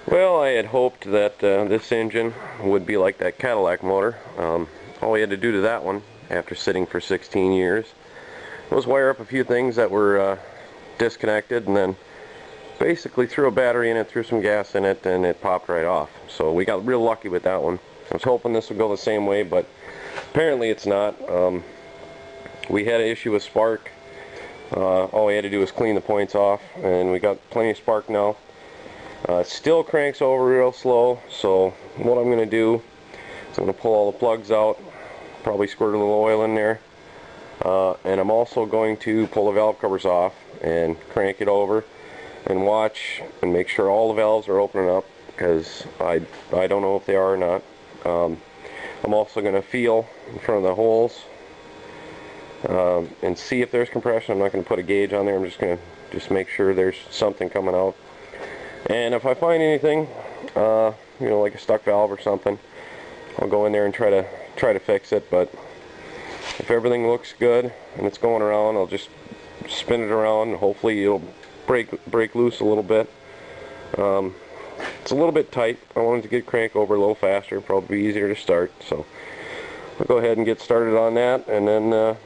Well, I had hoped that this engine would be like that Cadillac motor. All we had to do to that one, after sitting for 16 years, was wire up a few things that were disconnected, and then basically threw a battery in it, threw some gas in it, and it popped right off. So we got real lucky with that one. I was hoping this would go the same way, but apparently it's not. We had an issue with spark. All we had to do was clean the points off, and we got plenty of spark now. It still cranks over real slow, so what I'm going to do is I'm going to pull all the plugs out, probably squirt a little oil in there, and I'm also going to pull the valve covers off and crank it over and watch and make sure all the valves are opening up, because I don't know if they are or not. I'm also going to feel in front of the holes and see if there's compression. I'm not going to put a gauge on there. I'm just going to make sure there's something coming out. And if I find anything, you know, like a stuck valve or something, I'll go in there and try to fix it. But if everything looks good and it's going around, I'll just spin it around and hopefully it'll break loose a little bit. It's a little bit tight. I wanted to get crank over a little faster, probably be easier to start. So I'll go ahead and get started on that, and then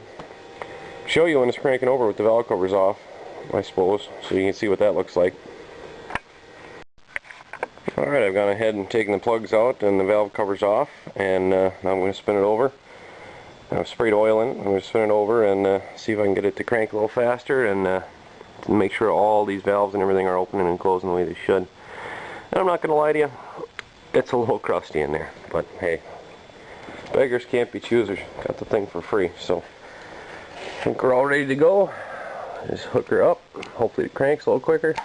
show you when it's cranking over with the valve covers off, I suppose, so you can see what that looks like. Alright, I've gone ahead and taken the plugs out and the valve covers off, and now I'm going to spin it over. I've sprayed oil in it. I'm going to spin it over and see if I can get it to crank a little faster, and make sure all these valves and everything are opening and closing the way they should. And I'm not going to lie to you, it's a little crusty in there, but hey, beggars can't be choosers. Got the thing for free, so I think we're all ready to go. Just hook her up. Hopefully it cranks a little quicker.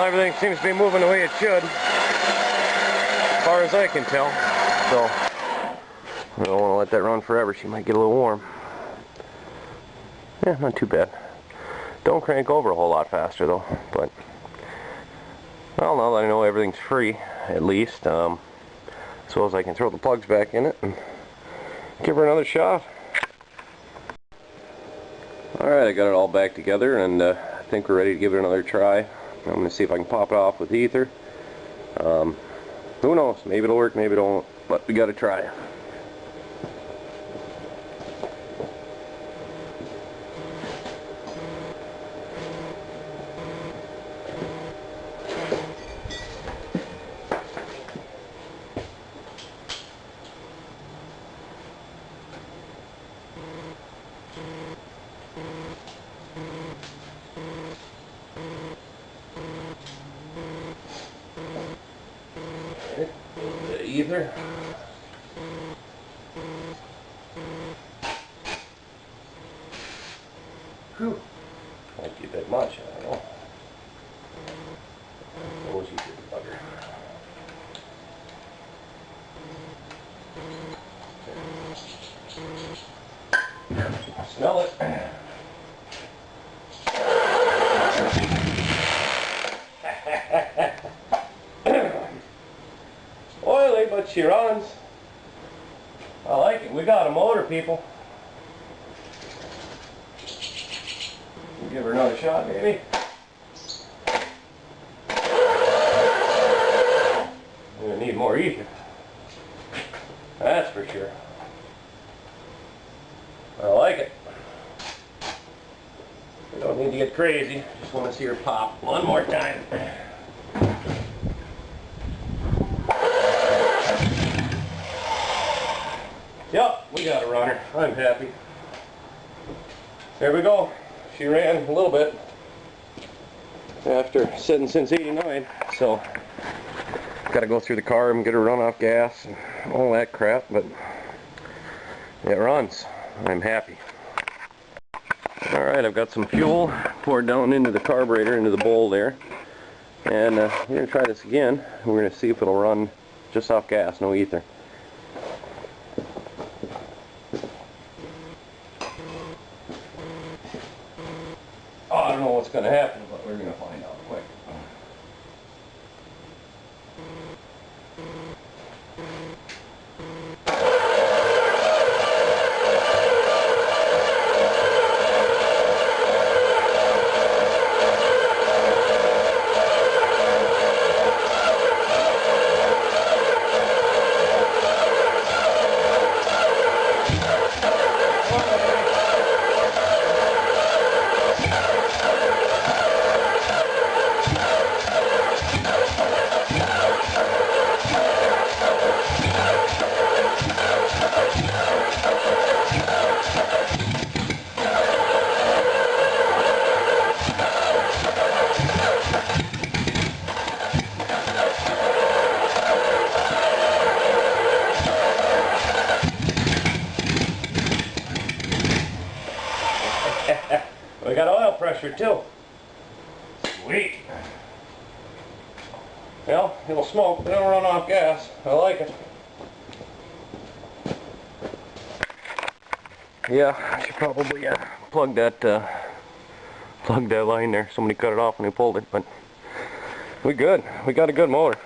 Everything seems to be moving the way it should, as far as I can tell. So I don't want to let that run forever. She might get a little warm. Yeah, not too bad. Don't crank over a whole lot faster though. But well, now that I know everything's free, at least, I suppose I can throw the plugs back in it and give her another shot. Alright, I got it all back together, and I think we're ready to give it another try. I'm going to see if I can pop it off with ether. Who knows? Maybe it'll work, maybe it won't, but we got to try. Ether. Whew. Might be a bit much, I don't know. What was ether, bugger? Smell it. Oily, but she runs. I like it. We got a motor, people. We'll give her another shot, maybe. We're gonna need more ether. That's for sure. I like it. We don't need to get crazy. Just want to see her pop one more time. Yep, we got a runner. I'm happy. There we go. She ran a little bit after sitting since '89, so got to go through the carb and get a runoff gas and all that crap, but it runs. I'm happy. Alright, I've got some fuel poured down into the carburetor, into the bowl there. And we're going to try this again. We're going to see if it'll run just off gas, no ether. Oh, I don't know what's going to happen, but we're going to find out quick. We got oil pressure too. Sweet. Well, it'll smoke, but it'll run off gas. I like it. Yeah, I should probably plug that line there. Somebody cut it off when they pulled it, but we good. We got a good motor.